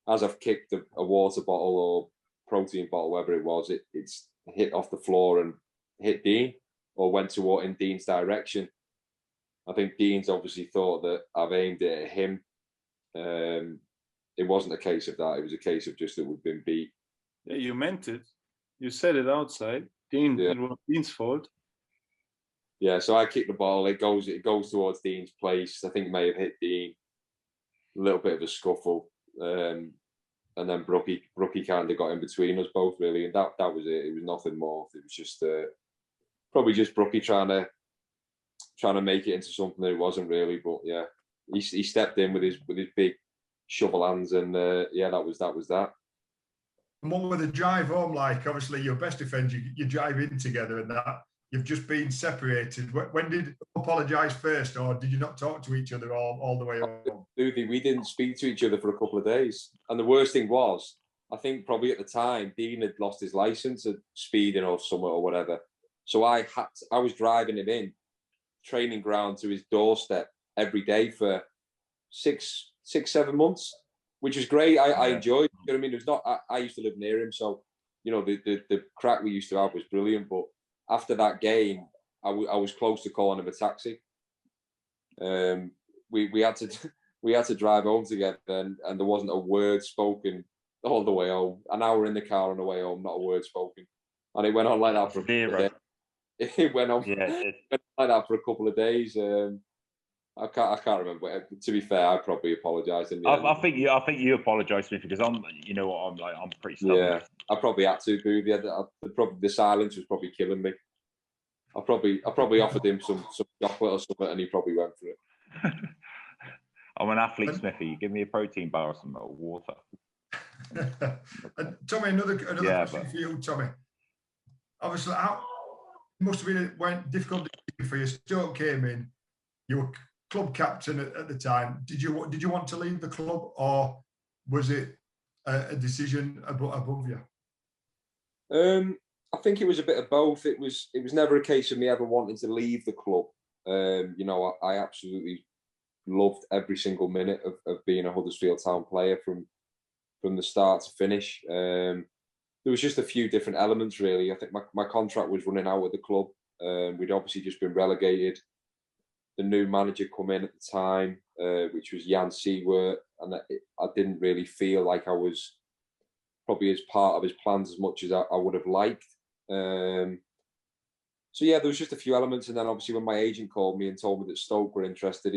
As I've kicked a water bottle or protein bottle, whatever it was, it's hit off the floor and hit Dean, or went in Dean's direction. I think Dean's obviously thought that I've aimed it at him. It wasn't a case of that. It was a case of just that we've been beat. Yeah, you meant it. You said it outside. Dean, yeah. It was Dean's fault. Yeah, so I kicked the ball. It goes towards Dean's place. I think it may have hit Dean. A little bit of a scuffle, and then Brookie kind of got in between us both, really, and that was it. It was nothing more. It was just probably just Brookie trying to make it into something that it wasn't really. But yeah, he stepped in with his big shovel hands, and yeah, that was that. And what were the drive home like? Obviously, your best defence, you drive in together, and that you've just been separated. When did you apologise first, or did you not talk to each other all the way home? We didn't speak to each other for a couple of days, and the worst thing was, I think probably at the time, Dean had lost his licence at speeding or somewhere or whatever. So I was driving him in training ground to his doorstep every day for 6-7 months, which was great. I enjoyed it. You know what I mean? It was not. I used to live near him, so you know the crack we used to have was brilliant. But after that game, I was close to calling him a taxi. We had to drive home together, and there wasn't a word spoken all the way home. An hour in the car on the way home, not a word spoken, and it went on like that for a couple of days. It went on like that for a couple of days. I can't remember. To be fair, I probably apologised. I think you apologised to me because I'm pretty stubborn. Yeah, I probably had to. Boothie. The silence was probably killing me. I probably offered him some chocolate or something, and he probably went for it. I'm an athlete, Smithy. Give me a protein bar or some water. And Tommy, another question for you, Tommy. Obviously, it must have been a difficult for you. Stoke came in. You were club captain at the time. Did you want to leave the club, or was it a decision above you? I think it was a bit of both. It was never a case of me ever wanting to leave the club. You know, I absolutely loved every single minute of being a Huddersfield Town player from the start to finish. There was just a few different elements, really. I think my contract was running out at the club. We'd obviously just been relegated. The new manager come in at the time, which was Jan Siewert, and I didn't really feel like I was probably as part of his plans as much as I would have liked. So yeah, there was just a few elements, and then obviously when my agent called me and told me that Stoke were interested,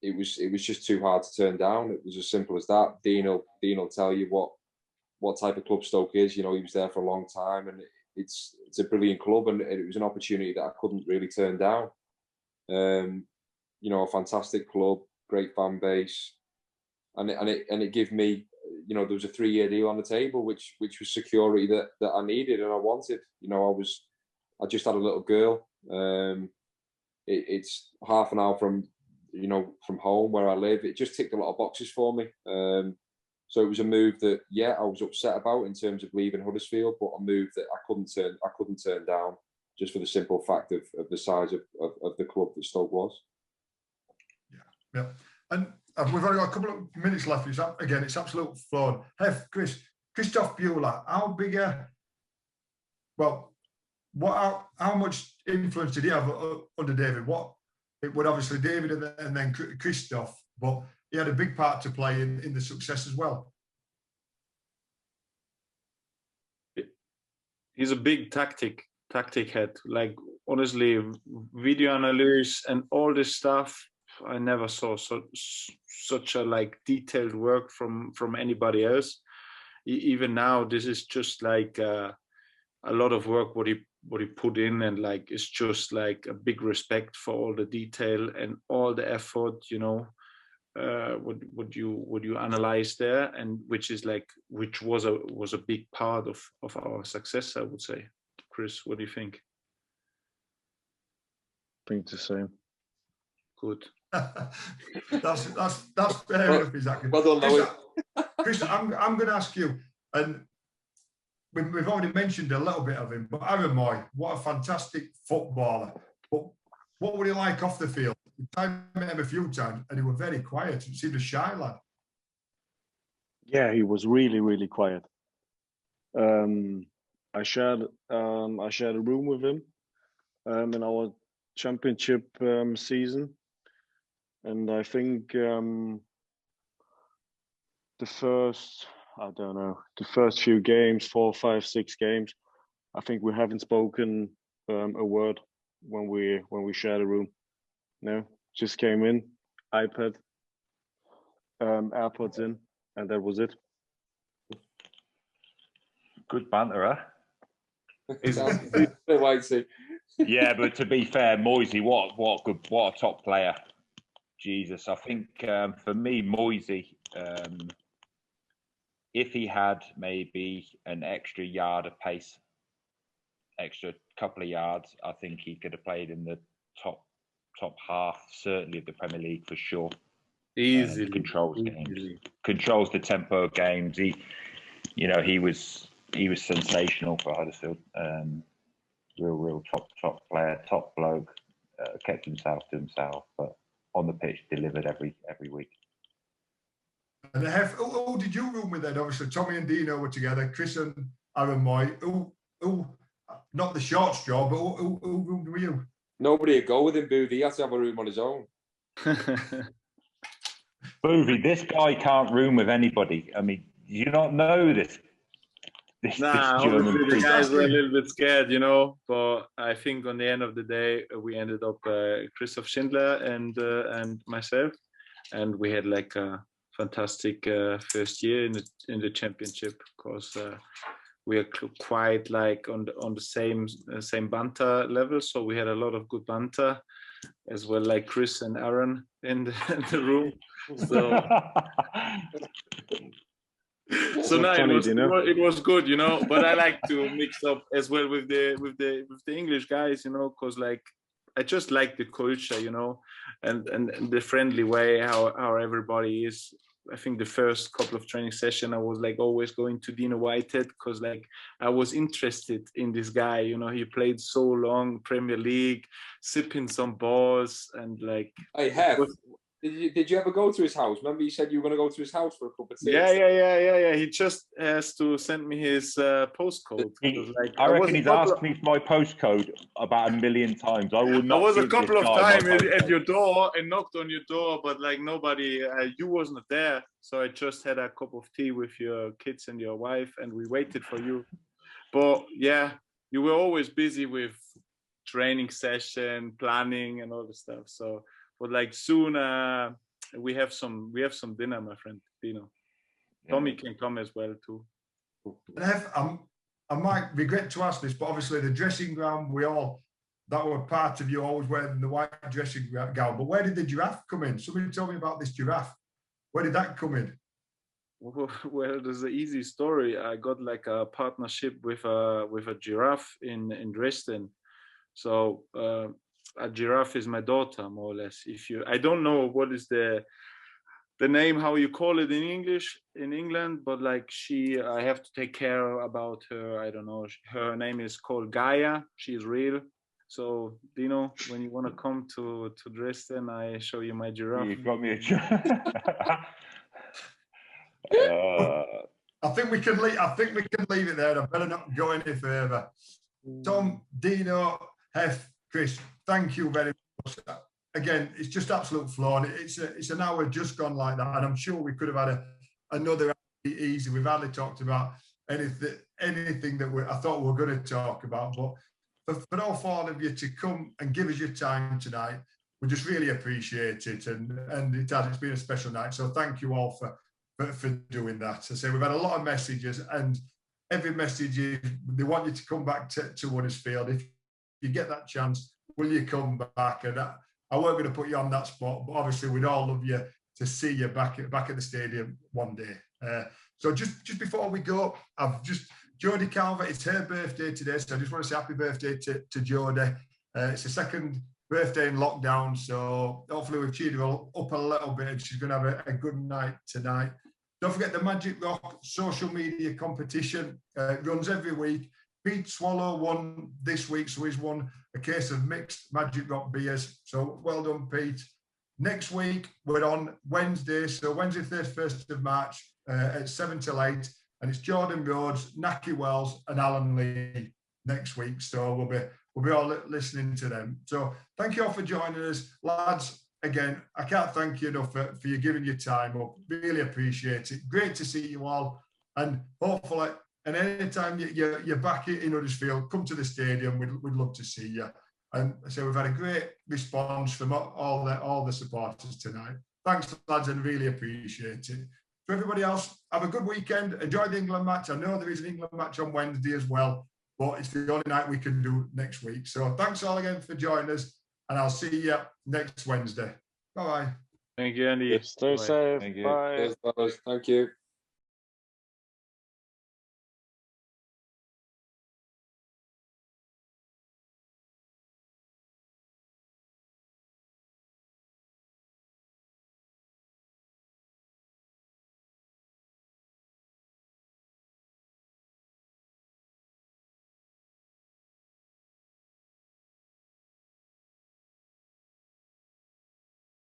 it was just too hard to turn down. It was as simple as that. Dean will tell you what type of club Stoke is. You know, he was there for a long time, and it's a brilliant club, and it was an opportunity that I couldn't really turn down. You know, a fantastic club, great fan base, and it gave me, you know, there was a 3-year deal on the table, which was security that I needed and I wanted. You know, I just had a little girl. It's half an hour from home where I live. It just ticked a lot of boxes for me. So it was a move that, yeah, I was upset about in terms of leaving Huddersfield, but a move that I couldn't turn down, just for the simple fact of the size of the club that Stoke was. Yeah. And we've only got a couple of minutes left. It's absolute fun. Christoph Buehler, how big how much influence did he have under David? It would obviously David and then Christoph, but he had a big part to play in the success as well. He's a big tactic head. Like, honestly, video analysis and all this stuff, I never saw such a like detailed work from anybody else. Even now, this is just like a lot of work what he put in, and like it's just like a big respect for all the detail and all the effort, you know. Would you analyze there, and which was a big part of our success, I would say. Chris, what do you think? I think the same. Good. that's fair enough, exactly. Well done, Chris, I'm going to ask you, and we've already mentioned a little bit of him, but Aaron Moy, what a fantastic footballer. But what were he like off the field? I met him a few times, and he was very quiet. He seemed a shy lad. Yeah, he was really, really quiet. I shared a room with him in our championship season, and I think the first few games, 4, 5, 6 games, I think we haven't spoken a word when we shared a room. No, just came in, iPad, AirPods in, and that was it. Good banter, huh? Yeah, but to be fair, Moisey, what a top player. Jesus, I think for me, Moisey, if he had maybe an extra yard of pace, extra couple of yards, I think he could have played in the top half, certainly of the Premier League for sure. Easily. Controls games, controls the tempo of games. He was sensational for Huddersfield. Real top player, top bloke. Kept himself to himself, but on the pitch delivered every week. And who did you room with then? Obviously, Tommy and Dino were together. Chris and Aaron Moy. Who not the short straw, but who roomed with you? Nobody would go with him, Boothy. He had to have a room on his own. Boothy, this guy can't room with anybody. I mean, you don't know this German. The guys were a little bit scared, you know. But I think on the end of the day, we ended up Christoph Schindler and myself, and we had like a fantastic first year in the championship, because we are quite like on the same banter level. So we had a lot of good banter, as well, like Chris and Aaron in the room. So so no, it was good, you know. But I like to mix up as well with the English guys, you know, because like I just like the culture, you know, and the friendly way how everybody is. I think the first couple of training sessions I was like always going to Dean Whitehead because like I was interested in this guy, you know. He played so long Premier League, sipping some balls, and like I have. Did you ever go to his house? Remember you said you were going to go to his house for a cup of tea? Yeah. He just has to send me his postcode. Like, I reckon he's asked me for my postcode about 1 million times. I will not. I was a couple of times at your door and knocked on your door, but like nobody, you wasn't there. So I just had a cup of tea with your kids and your wife, and we waited for you. But yeah, you were always busy with training session, planning, and all the stuff. So. But like soon we have some dinner, my friend Dino. Yeah. Tommy can come as well too. I might regret to ask this, but obviously the dressing gown, that were part of you always wearing the white dressing gown. But where did the giraffe come in? Somebody told me about this giraffe. Where did that come in? Well, there's an easy story. I got like a partnership with a giraffe in Dresden. So. A giraffe is my daughter, more or less. I don't know what is the name, how you call it in English in England, but like I have to take care about her. I don't know. Her name is called Gaia. She's real. So, Dino, when you want to come to Dresden, I show you my giraffe. You've got me a giraffe. I think we can leave it there. I better not go any further. Tom, Dino, Hef, Chris, thank you very much. Again, it's just absolute flow. It's an hour just gone like that, and I'm sure we could have had another easy. We've hardly talked about anything that I thought we were going to talk about. But for all four of you to come and give us your time tonight, we just really appreciate it. And it's been a special night. So thank you all for doing that. I say we've had a lot of messages, and every message is they want you to come back to Huddersfield. If you get that chance, will you come back? And I weren't going to put you on that spot, but obviously we'd all love you to see you back at the stadium one day. So just before we go, Jodie Calvert, it's her birthday today, so I just want to say happy birthday to Jodie. It's her second birthday in lockdown, so hopefully we've cheered her up a little bit, and she's going to have a good night tonight. Don't forget the Magic Rock social media competition. It runs every week. Pete Swallow won this week, so he's won a case of mixed Magic Rock beers. So well done, Pete. Next week, we're on Wednesday, so Wednesday, 31st of March at 7 till 8. And it's Jordan Rhodes, Naki Wells and Alan Lee next week. So we'll be all listening to them. So thank you all for joining us. Lads, again, I can't thank you enough for you giving your time up. Really appreciate it. Great to see you all. And hopefully... And anytime you're back in Huddersfield, come to the stadium. We'd love to see you. And so we've had a great response from all the supporters tonight. Thanks, lads, and really appreciate it. For everybody else, have a good weekend. Enjoy the England match. I know there is an England match on Wednesday as well, but it's the only night we can do next week. So thanks all again for joining us, and I'll see you next Wednesday. Bye-bye. Thank you, Andy. Stay safe. Thank you. Bye. Thank you.